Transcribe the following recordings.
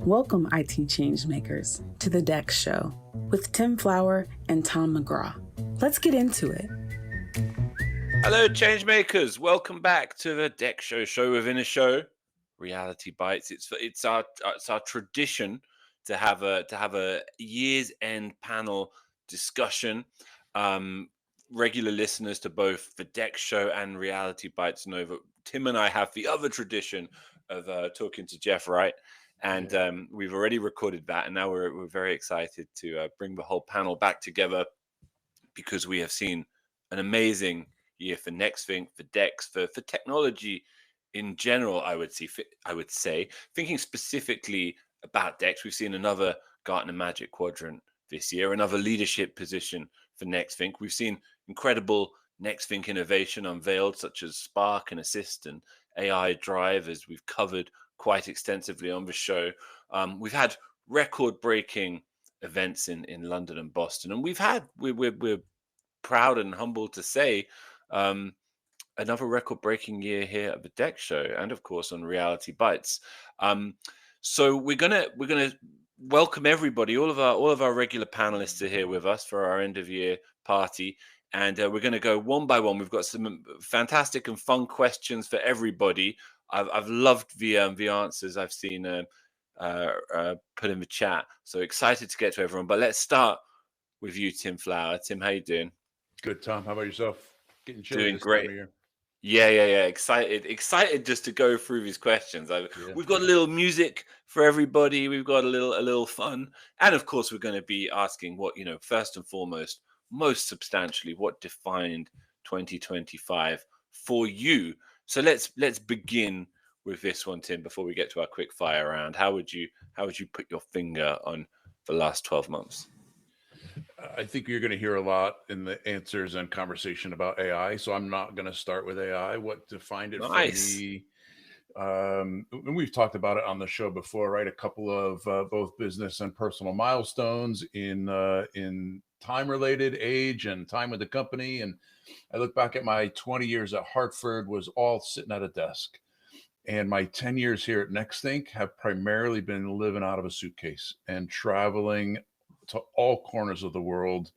Welcome, IT changemakers, to the DEX Show with Tim Flower and Tom McGraw. Let's get into it. Hello, changemakers. Welcome back to the DEX show within a show. Reality Bites. It's our tradition to have a year's end panel discussion. Regular listeners to both the DEX show and Reality Bites know that Tim and I have the other tradition of talking to Jeff Wright. And we've already recorded that, and now we're very excited to bring the whole panel back together because we have seen an amazing year for Nexthink, for DEX, for technology in general. I would say, thinking specifically about DEX, we've seen another Gartner Magic Quadrant this year, another leadership position for Nexthink. We've seen incredible Nexthink innovation unveiled, such as Spark and Assist and AI Drive, as we've covered quite extensively on the show. We've had record-breaking events in London and Boston, and we're proud and humbled to say another record-breaking year here at the DEX show, and of course on Reality Bites. So we're gonna welcome everybody. All of our regular panelists are here with us for our end of year party. And we're going to go one by one. We've got some fantastic and fun questions for everybody. I've loved the answers I've seen put in the chat. So excited to get to everyone. But let's start with you, Tim Flower. Tim, how you doing? Good, Tom. How about yourself? Getting chilly Doing this great. time of year. Yeah. Excited just to go through these questions. We've got a little music for everybody. We've got a little fun, and of course, we're going to be asking what, first and foremost, most substantially, what defined 2025 for you. So let's begin with this one, Tim. Before we get to our quick fire round, how would you put your finger on the last 12 months? I think you're going to hear a lot in the answers and conversation about AI. So I'm not going to start with AI. What defined it for me? And we've talked about it on the show before, right? A couple of both business and personal milestones in time-related age and time with the company. And I look back at my 20 years at Hartford was all sitting at a desk. And my 10 years here at Nexthink have primarily been living out of a suitcase and traveling to all corners of the world,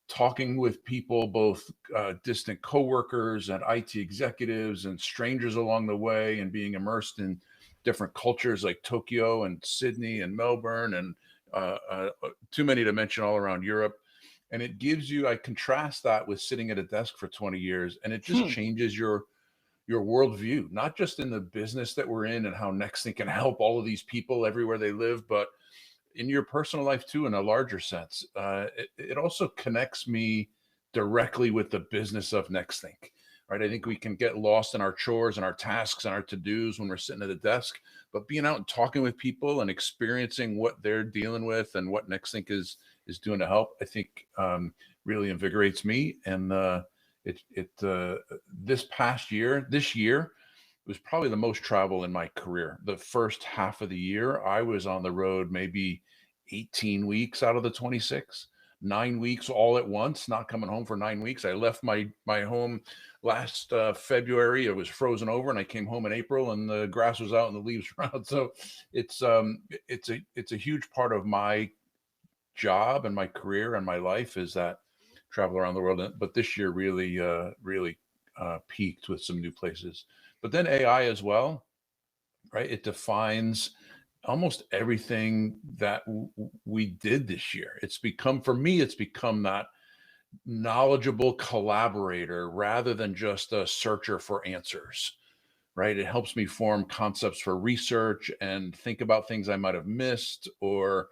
talking with people, both distant coworkers and IT executives and strangers along the way, and being immersed in different cultures like Tokyo and Sydney and Melbourne and too many to mention all around Europe. And it gives you, I contrast that with sitting at a desk for 20 years, and it just changes your worldview, not just in the business that we're in and how Nexthink can help all of these people everywhere they live, but in your personal life too, in a larger sense. It also connects me directly with the business of Nexthink, right? I think we can get lost in our chores and our tasks and our to-dos when we're sitting at a desk, but being out and talking with people and experiencing what they're dealing with and what Nexthink is doing to help, I think really invigorates me. And this year was probably the most travel in my career. The first half of the year, I was on the road maybe 18 weeks out of the 26, 9 weeks all at once, not coming home for 9 weeks. I left my home last February. It was frozen over, and I came home in April, and the grass was out and the leaves were out. So it's a huge part of my job and my career and my life is that travel around the world. But this year really peaked with some new places. But then AI as well, right? It defines almost everything that we did this year. For me, it's become that knowledgeable collaborator rather than just a searcher for answers, right? It helps me form concepts for research and think about things I might have missed, or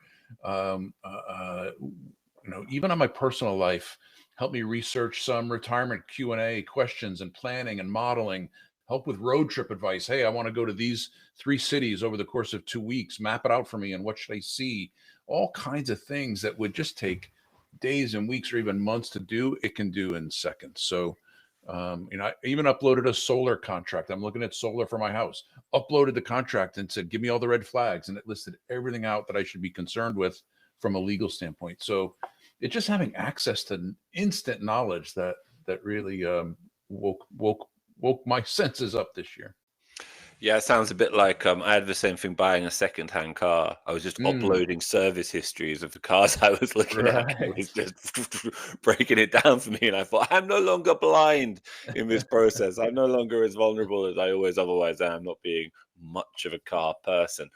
even on my personal life, help me research some retirement Q&A questions and planning and modeling, help with road trip advice. Hey, I want to go to these 3 cities over the course of 2 weeks, map it out for me, and what should I see? All kinds of things that would just take days and weeks or even months to do, it can do in seconds. So, I even uploaded a solar contract. I'm looking at solar for my house, uploaded the contract and said, give me all the red flags. And it listed everything out that I should be concerned with from a legal standpoint. So it's just having access to instant knowledge that really woke my senses up this year. Yeah, it sounds a bit like I had the same thing buying a second-hand car. I was just uploading service histories of the cars I was looking at. And it was just breaking it down for me, and I thought, I'm no longer blind in this process. I'm no longer as vulnerable as I always otherwise am, not being much of a car person.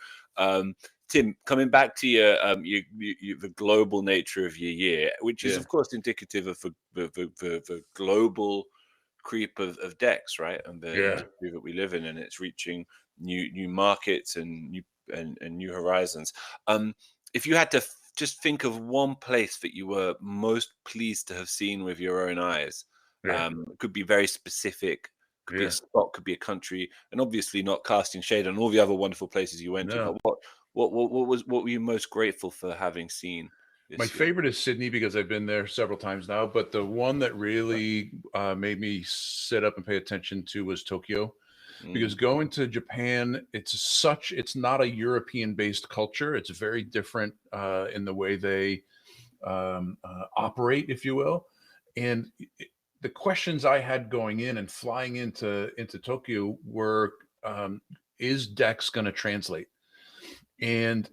Tim, coming back to your, the global nature of your year, which is of course indicative of the global creep of DEX, right? And the industry that we live in, and it's reaching new markets and new horizons. If you had to just think of one place that you were most pleased to have seen with your own eyes, it could be very specific, could be a spot, could be a country, and obviously not casting shade on all the other wonderful places you went to. But what were you most grateful for having seen? My favorite is Sydney because I've been there several times now, but the one that really made me sit up and pay attention to was Tokyo, because going to Japan, it's not a European-based culture. It's very different in the way they operate, if you will. And the questions I had going in and flying into Tokyo were, is DEX going to translate? And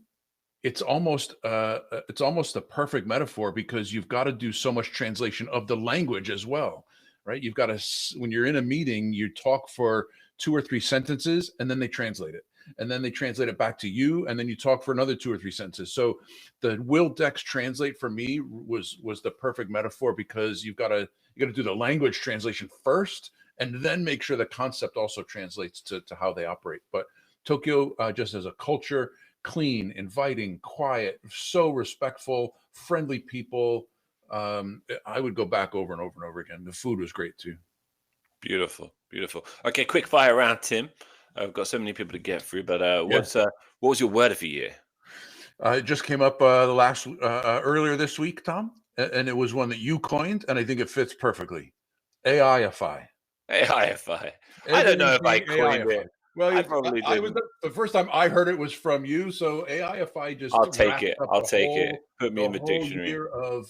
it's almost a perfect metaphor, because you've got to do so much translation of the language as well, right? You've got to, when you're in a meeting, you talk for 2 or 3 sentences, and then they translate it, and then they translate it back to you, and then you talk for another 2 or 3 sentences. So the will DEX translate for me was the perfect metaphor, because you got to do the language translation first, and then make sure the concept also translates to how they operate. But Tokyo, just as a culture, clean, inviting, quiet, so respectful, friendly people. I would go back over and over and over again. The food was great too. Beautiful. Okay, quick fire round, Tim. I've got so many people to get through, but what was your word of the year? It just came up earlier this week, Tom, and it was one that you coined, and I think it fits perfectly. AIify. AIify. I don't know if I coined it. Well, I probably didn't. The first time I heard it was from you, so AIify just I'll take it. Put me in the whole dictionary. year of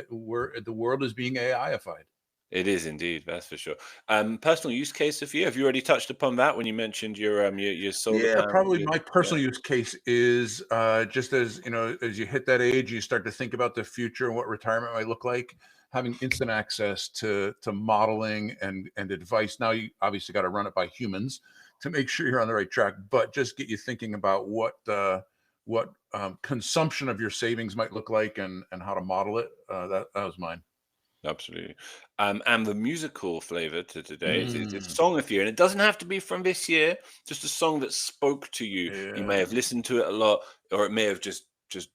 where the world is being AIified. It is indeed, that's for sure. Personal use case of you. Have you already touched upon that when you mentioned your solar panel? Probably my personal use case is just as you hit that age, you start to think about the future and what retirement might look like. Having instant access to modeling and advice. Now you obviously got to run it by humans to make sure you're on the right track, but just get you thinking about what consumption of your savings might look like and how to model it. That was mine. Absolutely. And the musical flavor to today is a song of the year, and it doesn't have to be from this year, just a song that spoke to you. You may have listened to it a lot, or it may have just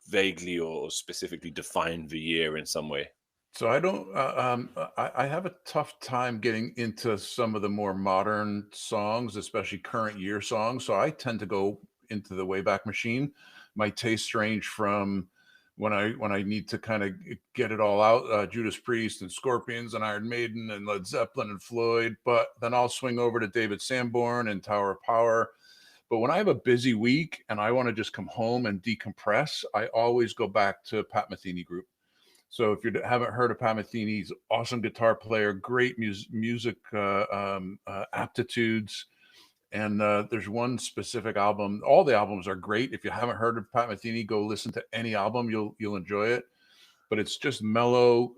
vaguely or specifically defined the year in some way. So I don't. I have a tough time getting into some of the more modern songs, especially current year songs. So I tend to go into the Wayback Machine. My tastes range from when I need to kind of get it all out, Judas Priest and Scorpions and Iron Maiden and Led Zeppelin and Floyd. But then I'll swing over to David Sanborn and Tower of Power. But when I have a busy week and I want to just come home and decompress, I always go back to Pat Metheny Group. So if you haven't heard of Pat Metheny, he's an awesome guitar player, great music aptitudes. And there's one specific album. All the albums are great. If you haven't heard of Pat Metheny, go listen to any album. You'll enjoy it. But it's just mellow,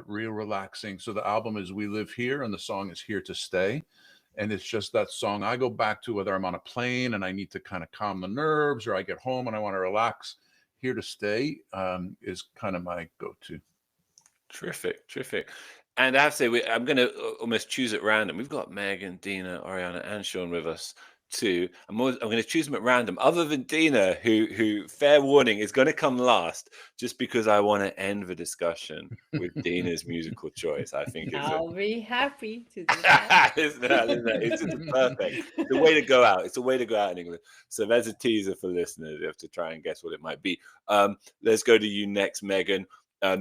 real relaxing. So the album is We Live Here, and the song is Here to Stay. And it's just that song I go back to whether I'm on a plane and I need to kind of calm the nerves, or I get home and I want to relax. Here to Stay is kind of my go-to. Terrific. And I have to say, I'm going to almost choose at random. We've got Megan, Dina, Ariana, and Sean with us too. I'm going to choose them at random, other than Dina, who fair warning, is going to come last, just because I want to end the discussion with Dina's musical choice. I think I'll be happy to do that. Isn't that? It's just perfect. The way to go out. It's a way to go out in English. So there's a teaser for listeners. You have to try and guess what it might be. Let's go to you next, Megan.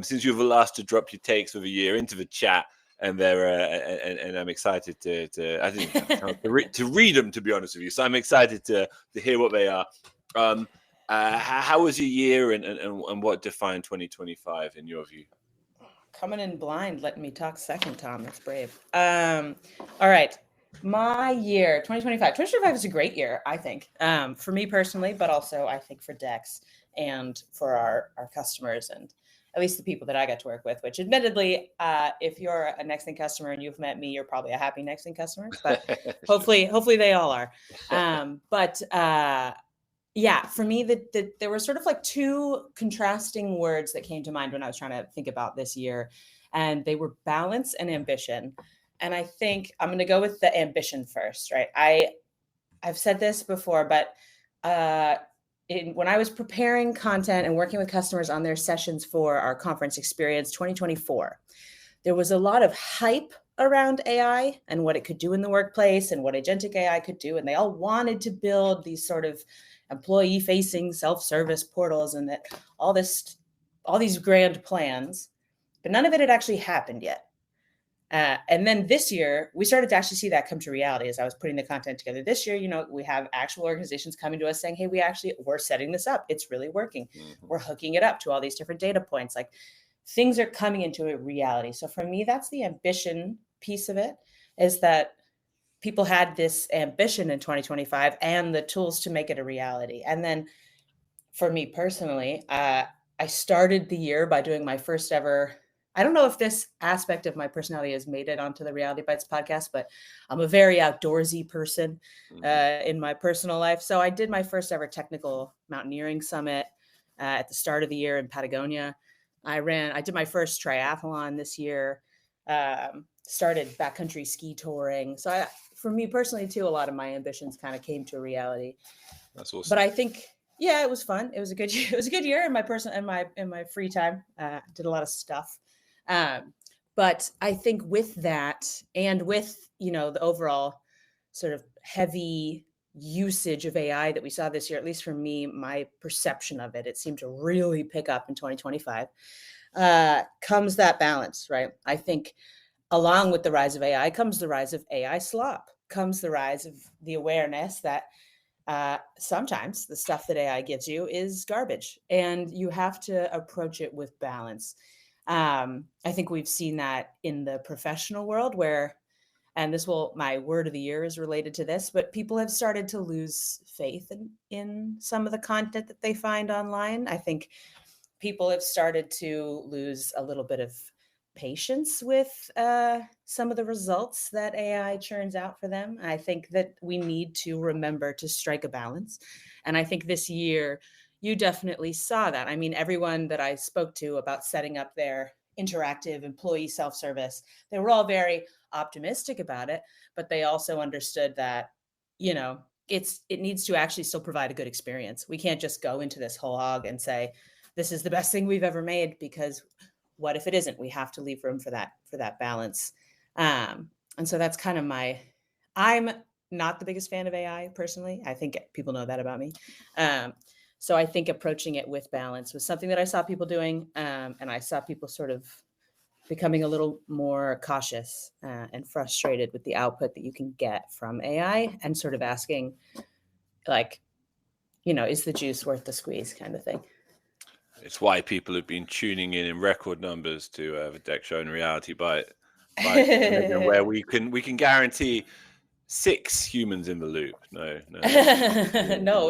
Since you're the last to drop your takes for the year into the chat, and and I'm excited to I didn't have time to read them, to be honest with you. So I'm excited to hear what they are. How was your year, and what defined 2025 in your view? Coming in blind, letting me talk second, Tom. That's brave. All right. My year, 2025. 2025 is a great year, I think, for me personally, but also I think for DEX and for our customers and at least the people that I got to work with, which admittedly, if you're a Nexthink customer and you've met me, you're probably a happy Nexthink customer, but hopefully they all are. Yeah, for me, there were sort of like two contrasting words that came to mind when I was trying to think about this year, and they were balance and ambition. And I think I'm going to go with the ambition first, right? I've said this before, but when I was preparing content and working with customers on their sessions for our conference experience 2024, there was a lot of hype around AI and what it could do in the workplace and what agentic AI could do. And they all wanted to build these sort of employee-facing self-service portals and that all these grand plans, but none of it had actually happened yet. And then this year, we started to actually see that come to reality as I was putting the content together. This year, we have actual organizations coming to us saying, hey, we're setting this up. It's really working. Mm-hmm. We're hooking it up to all these different data points. Like things are coming into a reality. So for me, that's the ambition piece of it, is that people had this ambition in 2025 and the tools to make it a reality. And then for me personally, I started the year by doing my first ever, I don't know if this aspect of my personality has made it onto the Reality Bites podcast, but I'm a very outdoorsy person in my personal life. So I did my first ever technical mountaineering summit at the start of the year in Patagonia. I did my first triathlon this year, started backcountry ski touring. So for me personally too, a lot of my ambitions kind of came to reality. That's awesome. But I think, yeah, it was fun. It was a good year. It was a good year in my free time. Did a lot of stuff. But I think with that and with, the overall sort of heavy usage of AI that we saw this year, at least for me, my perception of it seemed to really pick up in 2025, comes that balance, right? I think along with the rise of AI comes the rise of AI slop, comes the rise of the awareness that sometimes the stuff that AI gives you is garbage and you have to approach it with balance. I think we've seen that in the professional world where, and my word of the year is related to this, but people have started to lose faith in some of the content that they find online. I think people have started to lose a little bit of patience with some of the results that AI churns out for them. I think that we need to remember to strike a balance. And I think this year, you definitely saw that. I mean, everyone that I spoke to about setting up their interactive employee self-service, they were all very optimistic about it, but they also understood that, it needs to actually still provide a good experience. We can't just go into this whole hog and say, this is the best thing we've ever made, because what if it isn't? We have to leave room for that balance. And so that's kind of I'm not the biggest fan of AI personally. I think people know that about me. So I think approaching it with balance was something that I saw people doing. And I saw people sort of becoming a little more cautious and frustrated with the output that you can get from AI and sort of asking, like, is the juice worth the squeeze kind of thing. It's why people have been tuning in record numbers to the DEX show and Reality Bite, where we can guarantee 6 humans in the loop. No,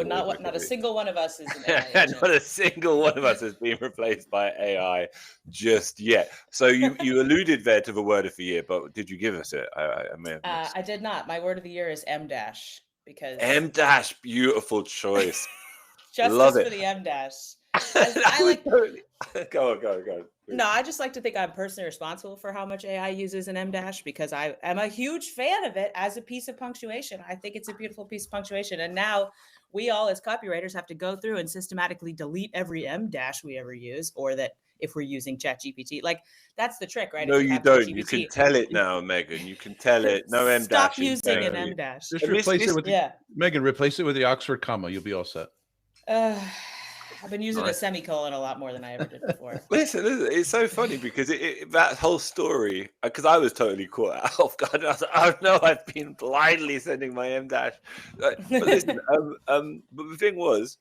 not a single one of us is an AI agent. Not a single one of us has been replaced by AI just yet. So you alluded there to the word of the year, but did you give us it? I may have missed. I did not. My word of the year is M-, because M-, beautiful choice. Justice for the M-. I like go. No, I just like to think I'm personally responsible for how much AI uses an M-, because I am a huge fan of it as a piece of punctuation. I think it's a beautiful piece of punctuation. And now we all as copywriters have to go through and systematically delete every M- we ever use, or that if we're using ChatGPT, like that's the trick, right? No, you don't. You can tell it now, Megan. You can tell it. No M-. Stop using an M-. Just replace it with Megan. Replace it with the Oxford comma. You'll be all set. I've been using a semicolon a lot more than I ever did before. Listen, it's so funny because that whole story, because I was totally caught off guard. I was like, oh no, I've been blindly sending my M-. But listen, but the thing was,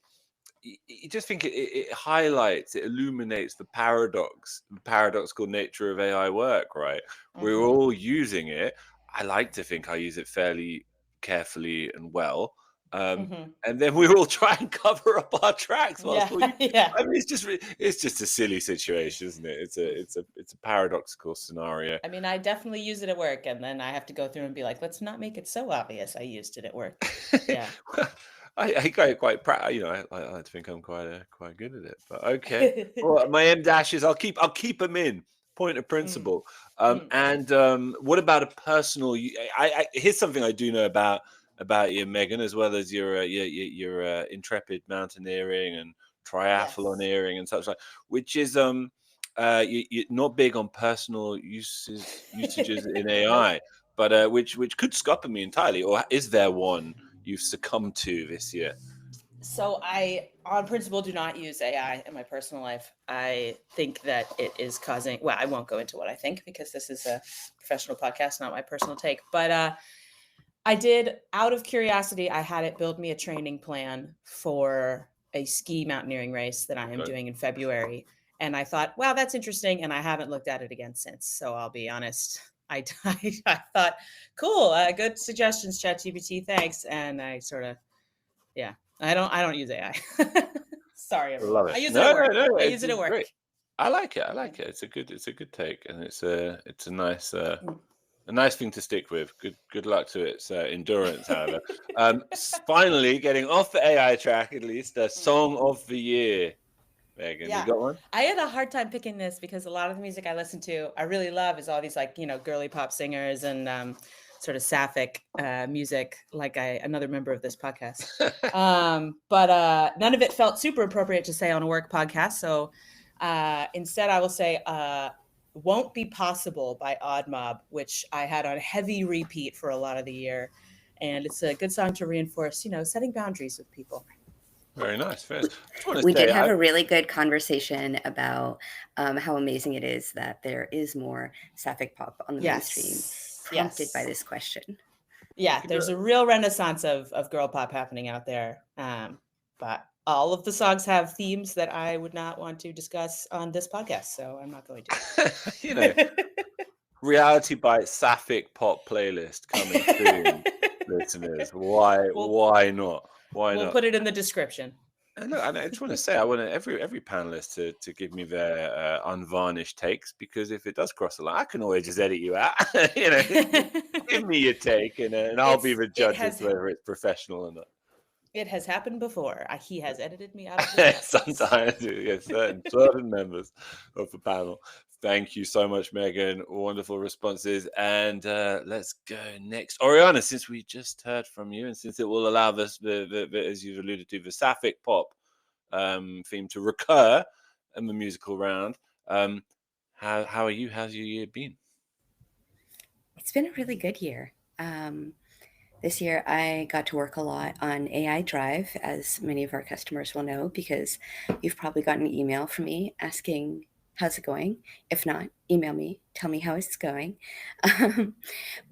you just think it highlights, it illuminates the paradoxical nature of AI work, right? Mm-hmm. We're all using it. I like to think I use it fairly carefully and well. Mhm. And then we all try and cover up our tracks whilst Yeah, yeah. I mean, it's just a silly situation, isn't it? It's a paradoxical scenario. I mean, I definitely use it at work, and then I have to go through and be like, let's not make it so obvious I used it at work. Yeah. Well, I get quite proud. I like to think I'm quite good at it. But okay, well, my M dashes, I'll keep them in. Point of principle. Mm. And what about a personal? Here's something I do know about you, Megan, as well as your intrepid mountaineering and triathloneering and such like, which is you're not big on personal usages in AI, but which could scupper me entirely. Or is there one you've succumbed to this year? So I, on principle, do not use AI in my personal life. I think that it is causing, well, I won't go into what I think because this is a professional podcast, not my personal take. But I did, out of curiosity, I had it build me a training plan for a ski mountaineering race that I am doing in February. And I thought, wow, that's interesting. And I haven't looked at it again since. So I'll be honest. I thought, cool, good suggestions, ChatGPT, thanks. And I sort of, yeah, I don't use AI. Sorry, everyone. Love it. I use it at work. No, I use it at work. great. I like it. It's a good take, and it's a nice a nice thing to stick with. Good luck to its endurance, however. Finally, getting off the AI track, at least, a song of the year. Megan, you got one? I had a hard time picking this because a lot of the music I listen to, I really love, is all these like, girly pop singers and sort of sapphic music, like another member of this podcast. But none of it felt super appropriate to say on a work podcast. So instead, I will say Won't Be Possible by Odd Mob, which I had on heavy repeat for a lot of the year. And it's a good song to reinforce, setting boundaries with people. Very nice. We did have a really good conversation about how amazing it is that there is more sapphic pop on the mainstream, prompted by this question. Yeah, there's a real renaissance of girl pop happening out there. But all of the songs have themes that I would not want to discuss on this podcast, so I'm not going to. Reality Bites sapphic pop playlist coming soon, listeners. Why not? We'll put it in the description. And look, I just want to say, I want every panelist to give me their unvarnished takes, because if it does cross the line, I can always just edit you out. Give me your take, and I'll be the judge as to whether it's professional or not. It has happened before. He has edited me out of the sometimes, yes, certain members of the panel. Thank you so much, Megan. Wonderful responses. And let's go next. Ariana, since we just heard from you, and since it will allow us, as you've alluded to, the sapphic pop theme to recur in the musical round, how are you? How's your year been? It's been a really good year. This year, I got to work a lot on AI Drive, as many of our customers will know, because you've probably gotten an email from me asking, how's it going? If not, email me, tell me how it's going.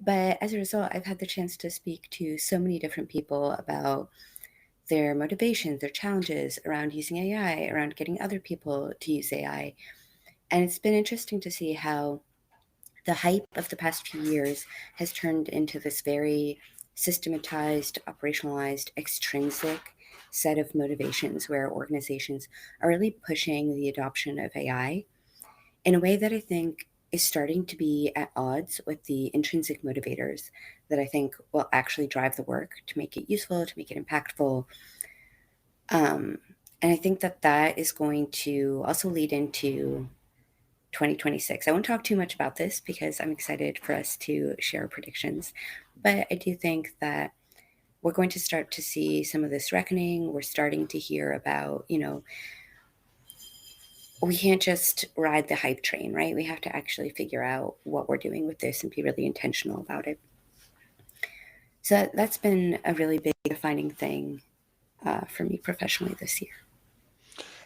But as a result, I've had the chance to speak to so many different people about their motivations, their challenges around using AI, around getting other people to use AI. And it's been interesting to see how the hype of the past few years has turned into this very systematized, operationalized, extrinsic set of motivations where organizations are really pushing the adoption of AI in a way that I think is starting to be at odds with the intrinsic motivators that I think will actually drive the work to make it useful, to make it impactful. And I think that is going to also lead into 2026. I won't talk too much about this because I'm excited for us to share predictions, but I do think that we're going to start to see some of this reckoning. We're starting to hear about, we can't just ride the hype train, right? We have to actually figure out what we're doing with this and be really intentional about it. So that's been a really big defining thing for me professionally this year.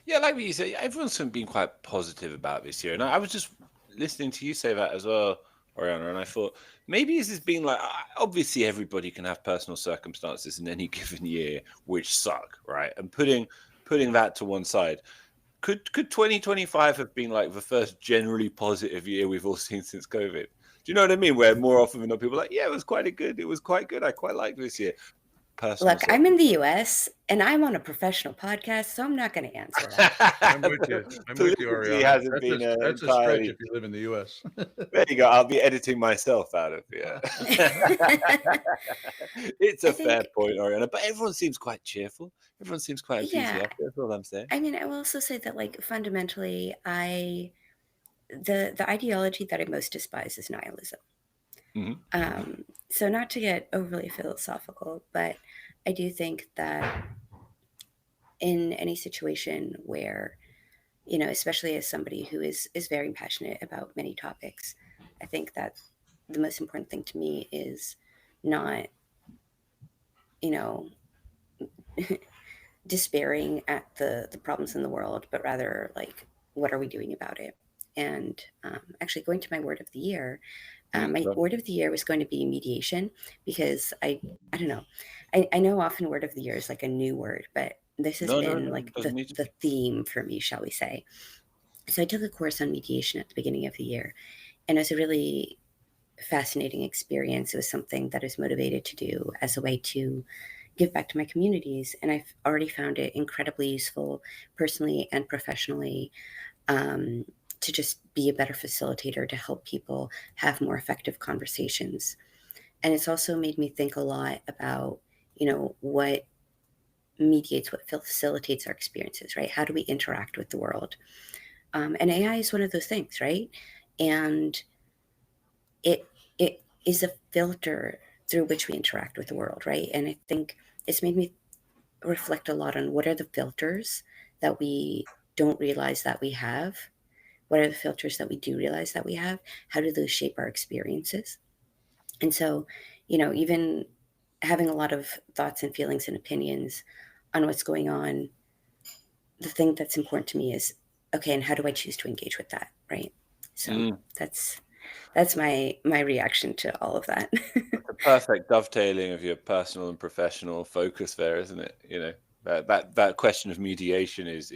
Yeah, like what you say, everyone's been quite positive about this year. And I was just listening to you say that as well, Ariana, and I thought maybe this has been like, obviously everybody can have personal circumstances in any given year which suck, right? And putting that to one side, could 2025 have been like the first generally positive year we've all seen since COVID? you know what I mean? Where more often than not, people are like, yeah, it was quite good. It was quite good. I quite liked this year. Personal Look, I'm in the US and I'm on a professional podcast, so I'm not going to answer that. I'm with you. I'm with you, Politically Ariana. hasn't been That's a entirely... stretch if you live in the US. There you go. I'll be editing myself out of here. It's a fair point, Ariana. But everyone seems quite cheerful. Everyone seems quite enthusiastic. That's all I'm saying. I mean, I will also say that, like, fundamentally, the ideology that I most despise is nihilism. Mm-hmm. So not to get overly philosophical, but I do think that in any situation where, you know, especially as somebody who is very passionate about many topics, I think that the most important thing to me is not, you know, despairing at the problems in the world, but rather like, what are we doing about it? And actually going to my word of the year, my word of the year was going to be mediation, because I don't know. I know often word of the year is like a new word, but this has been like the theme for me, shall we say. So I took a course on mediation at the beginning of the year, and it was a really fascinating experience. It was something that I was motivated to do as a way to give back to my communities. And I've already found it incredibly useful personally and professionally, to just be a better facilitator, to help people have more effective conversations. And it's also made me think a lot about, you know, what mediates, what facilitates our experiences, right? How do we interact with the world? And AI is one of those things, right? And it is a filter through which we interact with the world, right? And I think it's made me reflect a lot on what are the filters that we don't realize that we have. What are the filters that we do realize that we have? How do those shape our experiences? And so, you know, even having a lot of thoughts and feelings and opinions on what's going on, the thing that's important to me is, okay, and how do I choose to engage with that, right? So that's my reaction to all of that. It's a perfect dovetailing of your personal and professional focus there, isn't it? You know, that question of mediation is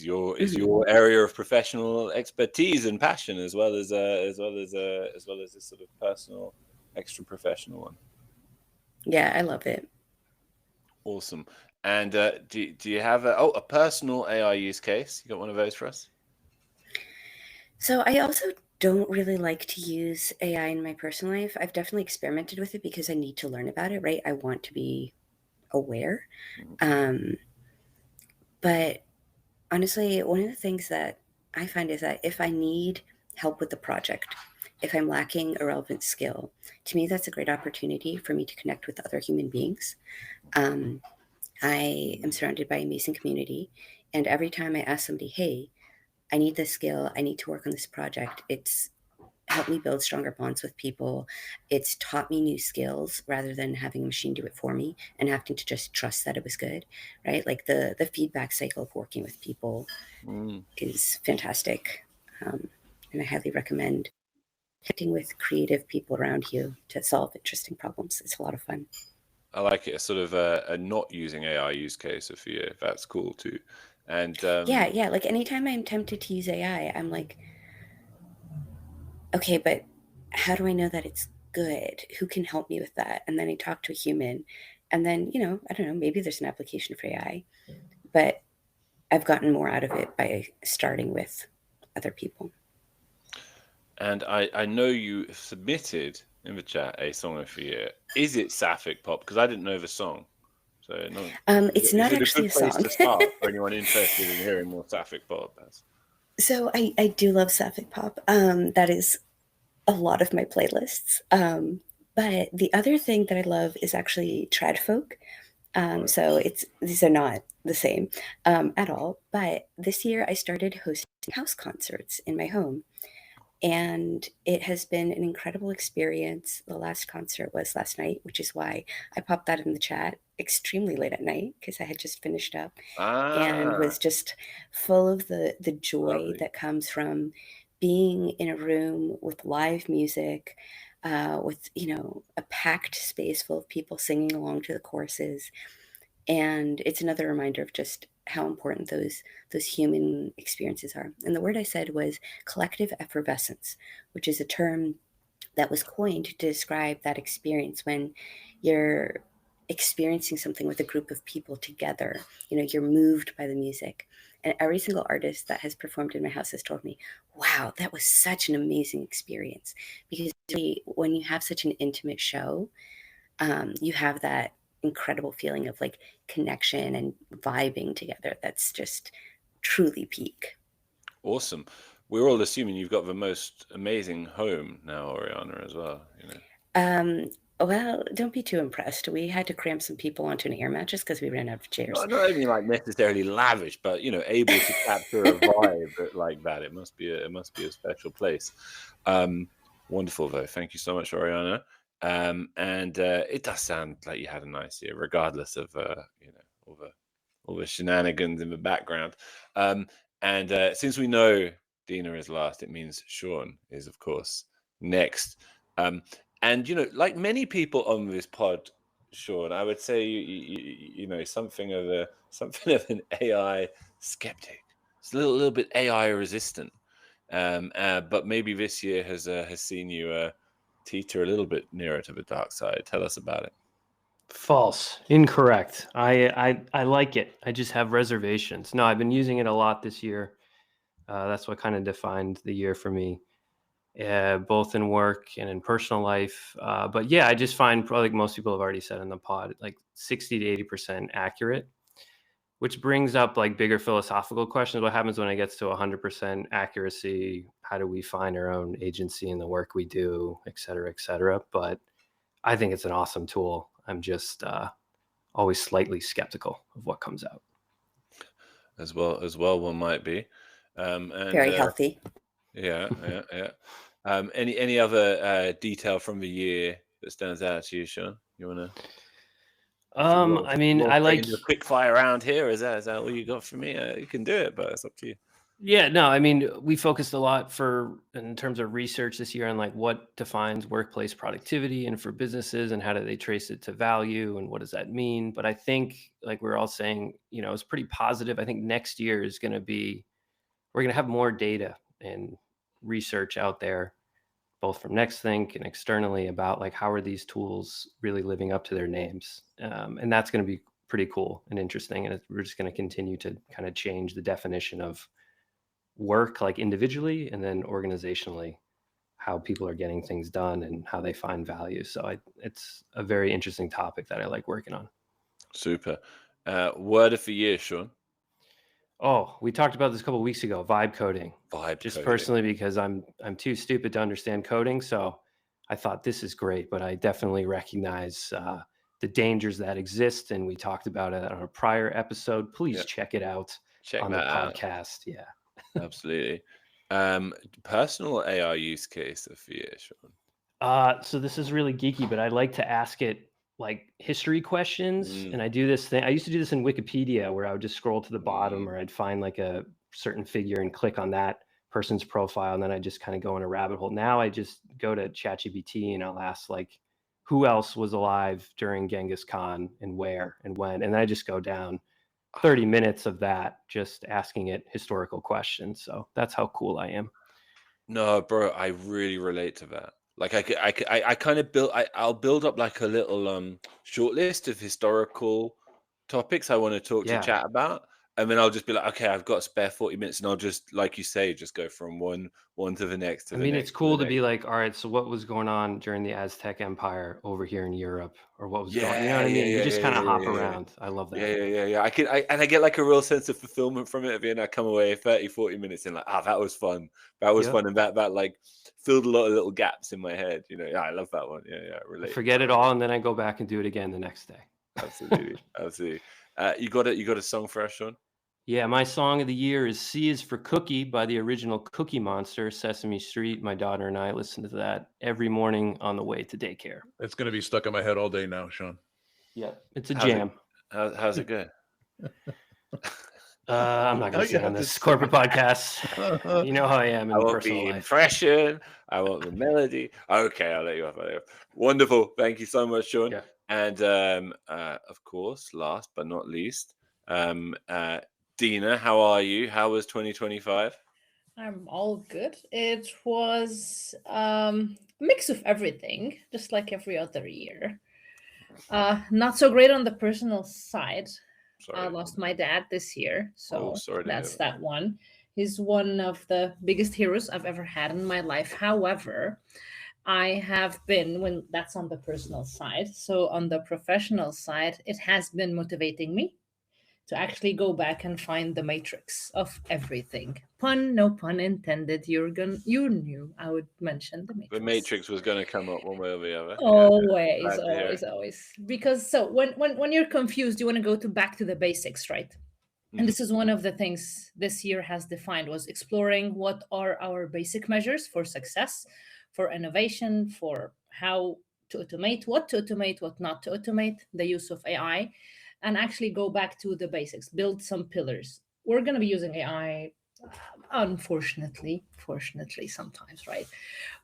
your area of professional expertise and passion, as well as a sort of personal, extra professional one. Yeah, I love it. Awesome. And do you have a personal AI use case? You got one of those for us? So I also don't really like to use AI in my personal life. I've definitely experimented with it because I need to learn about it, right? I want to be aware. But honestly, one of the things that I find is that if I need help with the project, if I'm lacking a relevant skill, to me, that's a great opportunity for me to connect with other human beings. I am surrounded by an amazing community. And every time I ask somebody, hey, I need this skill, I need to work on this project, it's helped me build stronger bonds with people. It's taught me new skills rather than having a machine do it for me and having to just trust that it was good, right? Like the feedback cycle of working with people is fantastic. And I highly recommend connecting with creative people around you to solve interesting problems. It's a lot of fun. I like it, a sort of a not using AI use case for you. That's cool too. And yeah, like anytime I'm tempted to use AI, I'm like, okay, but how do I know that it's good? Who can help me with that? And then I talk to a human, and then, you know, I don't know, maybe there's an application for AI, but I've gotten more out of it by starting with other people. And I know you submitted in the chat a song for you. Is it Sapphic Pop? Because I didn't know the song. So it's not actually a song. To start for anyone interested in hearing more Sapphic Pop? So I do love Sapphic Pop. That is a lot of my playlists. But the other thing that I love is actually trad folk. So these are not the same at all. But this year I started hosting house concerts in my home. And it has been an incredible experience. The last concert was last night, which is why I popped that in the chat extremely late at night, because I had just finished up and was just full of the joy that comes from being in a room with live music, with, you know, a packed space full of people singing along to the choruses. And it's another reminder of just how important those human experiences are. And the word I said was collective effervescence, which is a term that was coined to describe that experience when you're experiencing something with a group of people together. You're moved by the music. And every single artist that has performed in my house has told me, wow, that was such an amazing experience. Because when you have such an intimate show, you have that incredible feeling of like connection and vibing together. That's just truly peak. Awesome. We're all assuming you've got the most amazing home now, Ariana, as well. Well, don't be too impressed. We had to cram some people onto an air mattress because we ran out of chairs. Not even like necessarily lavish, but able to capture a vibe like that. It must be a special place. Wonderful though. Thank you so much, Ariana. And it does sound like you had a nice year, regardless of all the shenanigans in the background. And since we know Dina is last, it means Sean is, of course, next. And like many people on this pod, Sean, I would say you something of an AI skeptic. It's a little bit AI resistant. But maybe this year has seen you teeter a little bit nearer to the dark side. Tell us about it. False. Incorrect. I like it. I just have reservations. No, I've been using it a lot this year. That's what kind of defined the year for me, both in work and in personal life. But yeah, I just find, probably like most people have already said in the pod, like 60 to 80% accurate, which brings up like bigger philosophical questions. What happens when it gets to 100% accuracy? How do we find our own agency in the work we do, et cetera, et cetera? But I think it's an awesome tool. I'm just always slightly skeptical of what comes out. As well, one might be. And, very healthy. Yeah. Any other detail from the year that stands out to you, Sean? You want to? I mean, I like a quick fire round here. Is that all you got for me? You can do it, but it's up to you. Yeah, no, I mean, we focused a lot in terms of research this year on like what defines workplace productivity and for businesses and how do they trace it to value and what does that mean? But I think like we're all saying, it's pretty positive. I think next year is going to be, we're going to have more data and research out there, both from Nexthink and externally about like, how are these tools really living up to their names? And that's going to be pretty cool and interesting. And we're just going to continue to kind of change the definition of work, like individually and then organizationally, how people are getting things done and how they find value. So it's a very interesting topic that I like working on. Super. Word of the year, Sean. Oh, we talked about this a couple of weeks ago, vibe coding. Personally, because I'm too stupid to understand coding. So I thought this is great, but I definitely recognize the dangers that exist. And we talked about it on a prior episode. Please check it out on the podcast. Yeah. Absolutely. Personal AI use case of the year, Sean. So this is really geeky, but I like to ask it like history questions. And I do this thing. I used to do this in Wikipedia where I would just scroll to the bottom or I'd find like a certain figure and click on that person's profile. And then I just kind of go in a rabbit hole. Now I just go to ChatGPT and I'll ask like, who else was alive during Genghis Khan and where and when? And then I just go down 30 minutes of that, just asking it historical questions. So that's how cool I am. No, bro, I really relate to that. Like I kind of I'll build up like a little short list of historical topics I want to talk to chat about. And then I'll just be like, okay, I've got a spare 40 minutes and I'll just, like you say, just go from one to the next. It's cool to be like, all right, so what was going on during the Aztec Empire over here in Europe or what was going on? You know what I mean? You just kind of hop around. I love that. Yeah. I get like a real sense of fulfillment from it. And I come away 30, 40 minutes and like, that was fun. That was fun. And that like filled a lot of little gaps in my head. I love that one. Yeah. Relate. Forget it all. And then I go back and do it again the next day. Absolutely. You got a song for us, Sean? Yeah, my song of the year is C is for Cookie by the original Cookie Monster, Sesame Street. My daughter and I listen to that every morning on the way to daycare. It's going to be stuck in my head all day now, Sean. Yeah, it's a jam. How's it go? I'm not going to say on this corporate podcast. You know how I am in personal life. I want the impression. I want the melody. Okay, I'll let you off. Wonderful. Thank you so much, Sean. Yeah. And of course, last but not least, Dina, how are you? How was 2025? I'm all good. It was a mix of everything, just like every other year. Not so great on the personal side. I Sorry. lost my dad this year, so sorry to hear that's that. that one. He's one of the biggest heroes I've ever had in my life. However, I have been, when that's on the personal side. So on the professional side, it has been motivating me to actually go back and find the matrix of everything. Pun, no pun intended. You knew I would mention the matrix. The Matrix was going to come up one way or the other. Always, Glad to hear always, it. always. Because so when you're confused, you want to go to back to the basics, right? And this is one of the things this year has defined, was exploring what are our basic measures for success, for innovation, for how to automate, what not to automate, the use of AI, and actually go back to the basics, build some pillars. We're going to be using AI, unfortunately, fortunately sometimes, right?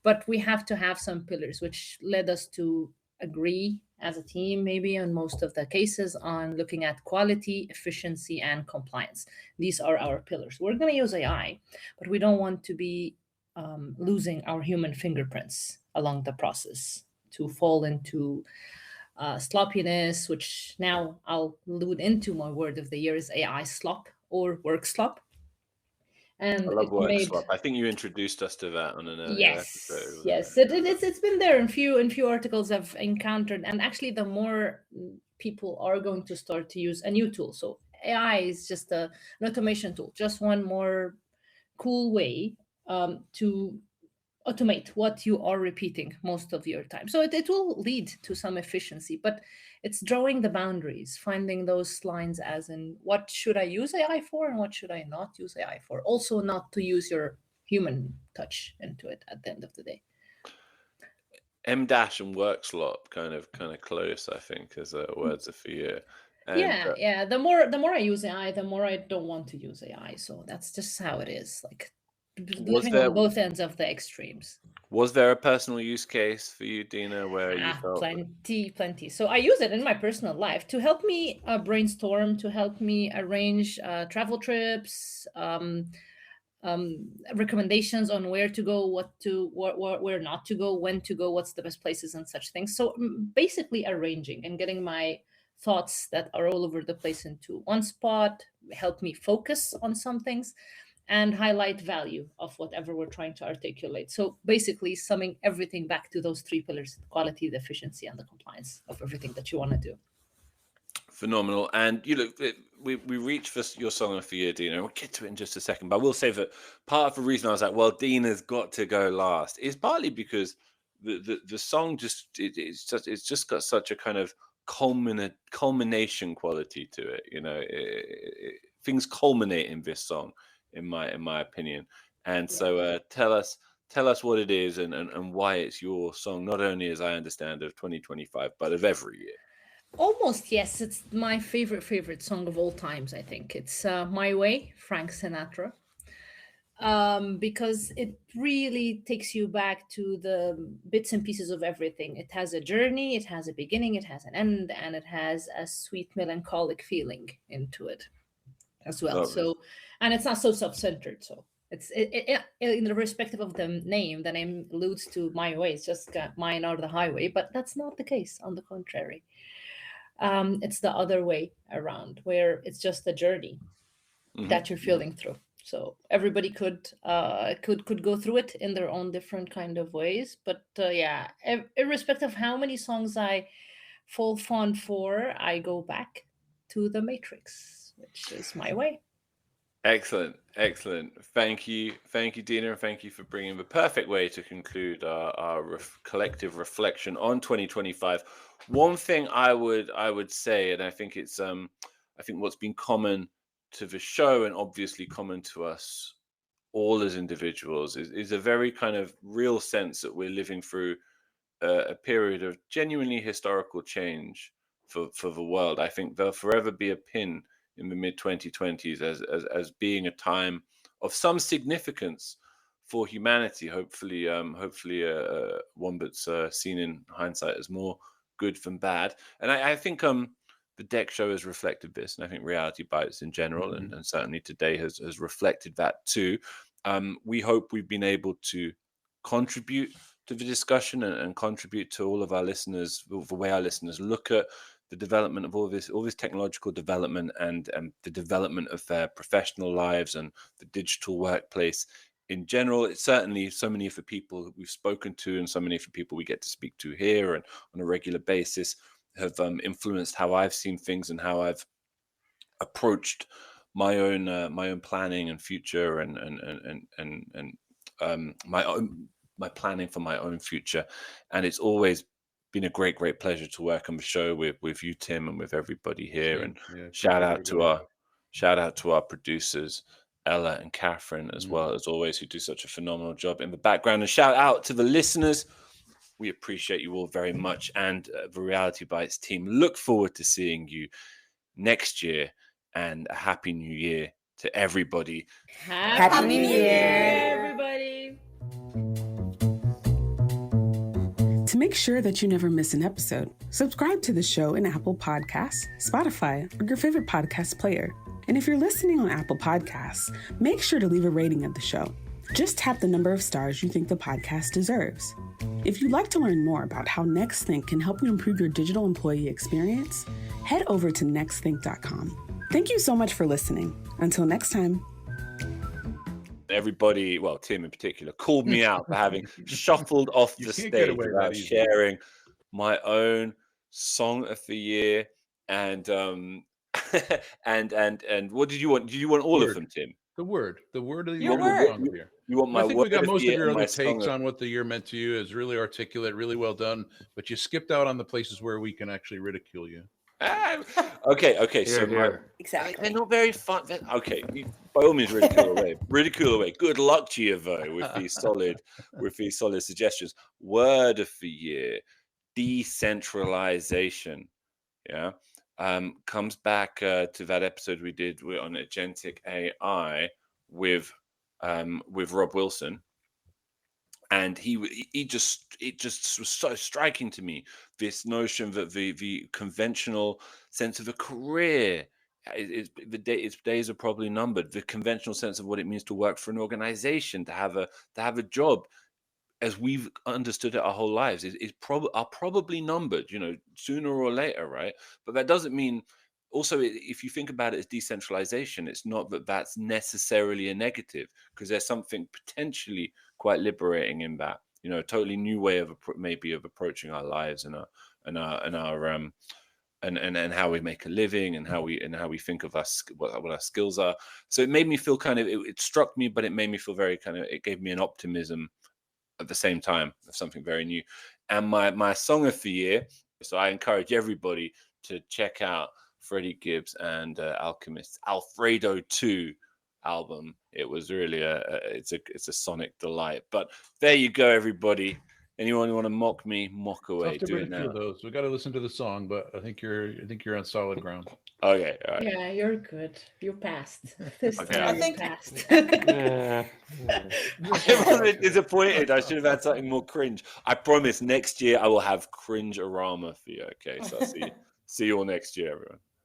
But we have to have some pillars, which led us to agree as a team, maybe on most of the cases, on looking at quality, efficiency, and compliance. These are our pillars. We're going to use AI, but we don't want to be losing our human fingerprints along the process, to fall into sloppiness, which now I'll allude into my word of the year is AI slop or work slop. And I love it work made slop. I think you introduced us to that on an earlier episode. yes, it's been there in few articles I've encountered, and actually the more people are going to start to use a new tool. So AI is just an automation tool, just one more cool way to automate what you are repeating most of your time. So it will lead to some efficiency, but it's drawing the boundaries, finding those lines, as in what should I use AI for and what should I not use AI for. Also, not to use your human touch into it at the end of the day. M dash and work slop kind of close, I think, as words are for you. And, yeah. The more I use AI, the more I don't want to use AI. So that's just how it is. Like living on both ends of the extremes. Was there a personal use case for you, Dina, where you felt plenty? So I use it in my personal life to help me brainstorm, to help me arrange travel trips, recommendations on where to go, where not to go, when to go, what's the best places, and such things. So basically arranging and getting my thoughts that are all over the place into one spot, help me focus on some things and highlight value of whatever we're trying to articulate. So basically summing everything back to those three pillars: quality, the efficiency, and the compliance of everything that you want to do. Phenomenal. And you look, we reached for your song of the year, Dina. We'll get to it in just a second, but we'll say that part of the reason I was like, well, Dina's got to go last is partly because the song it's just got such a kind of culmination quality to it. You know, things culminate in this song, in my opinion. And so tell us what it is and why it's your song, not only, as I understand, of 2025, but of every year. Almost, yes. It's my favorite song of all times, I think. It's My Way, Frank Sinatra. Because it really takes you back to the bits and pieces of everything. It has a journey, it has a beginning, it has an end, and it has a sweet melancholic feeling into it as well. Lovely. So, and it's not so self-centered. So it's in the respective of the name alludes to my way. It's just mine are the highway, but that's not the case. On the contrary, it's the other way around, where it's just a journey that you're feeling through. So everybody could go through it in their own different kind of ways. But yeah, irrespective of how many songs I fall fond for, I go back to the Matrix, which is My Way. Excellent. Thank you, Dina, and thank you for bringing the perfect way to conclude our collective reflection on 2025. One thing I would say, and I think it's I think what's been common to the show and obviously common to us all as individuals is a very kind of real sense that we're living through a period of genuinely historical change for the world. I think there'll forever be a pin in the mid 2020s as being a time of some significance for humanity. Hopefully, one that's seen in hindsight as more good than bad. And I think the DEX show has reflected this, and I think Reality Bites in general, and certainly today has reflected that too. We hope we've been able to contribute to the discussion and contribute to all of our listeners, the way our listeners look at the development of all this technological development and the development of their professional lives and the digital workplace in general. It's certainly so many of the people that we've spoken to and so many of the people we get to speak to here and on a regular basis have influenced how I've seen things and how I've approached my own planning and future and my planning for my own future. And it's always been a great pleasure to work on the show with you, Tim, and with everybody here. And shout out to our producers, Ella and Catherine, as well as always, who do such a phenomenal job in the background. And shout out to the listeners. We appreciate you all very much. And the Reality Bites team look forward to seeing you next year, and a happy new year to everybody. Happy New Year, everybody. To make sure that you never miss an episode, subscribe to the show in Apple Podcasts, Spotify, or your favorite podcast player. And if you're listening on Apple Podcasts, make sure to leave a rating of the show. Just tap the number of stars you think the podcast deserves. If you'd like to learn more about how Nexthink can help you improve your digital employee experience, head over to nexthink.com. Thank you so much for listening. Until next time. Everybody, well, Tim in particular, called me out for having shuffled off the stage without sharing my own song of the year. And and what did you want? Did you want all of them, Tim? The word of the Your year. word. You want my I think word we got most of your and my other takes song on what the year meant to you. Is really articulate, really well done. But you skipped out on the places where we can actually ridicule you. Okay. So Exactly. they're not very fun. Okay, by all means, ridicule away. Ridicule away. Good luck to you, though, with these solid suggestions. Word of the year: decentralization. Yeah, comes back to that episode we did on agentic AI with Rob Wilson. And it just was so striking to me, this notion that the conventional sense of a career its days are probably numbered. The conventional sense of what it means to work for an organization, to have a job, as we've understood it our whole lives, are probably numbered, sooner or later, right? But that doesn't mean. Also, if you think about it as decentralization, it's not that that's necessarily a negative, because there's something potentially quite liberating in that. A totally new way of approaching our lives and how we make a living and how we think of us, what our skills are. So it made me feel it struck me, but it made me feel very it gave me an optimism at the same time of something very new. And my song of the year. So I encourage everybody to check out Freddie Gibbs and Alchemist's Alfredo 2 album. It was really it's a sonic delight. But there you go, everybody. Anyone want to mock me? Mock away. Do it now. Those. We got to listen to the song, but I think you're on solid ground. Okay. All right. Yeah, you're good. You passed. This Okay, time I think- you passed. I'm really disappointed. I should have had something more cringe. I promise next year I will have cringe-orama for you. Okay, so I'll see you all next year, everyone.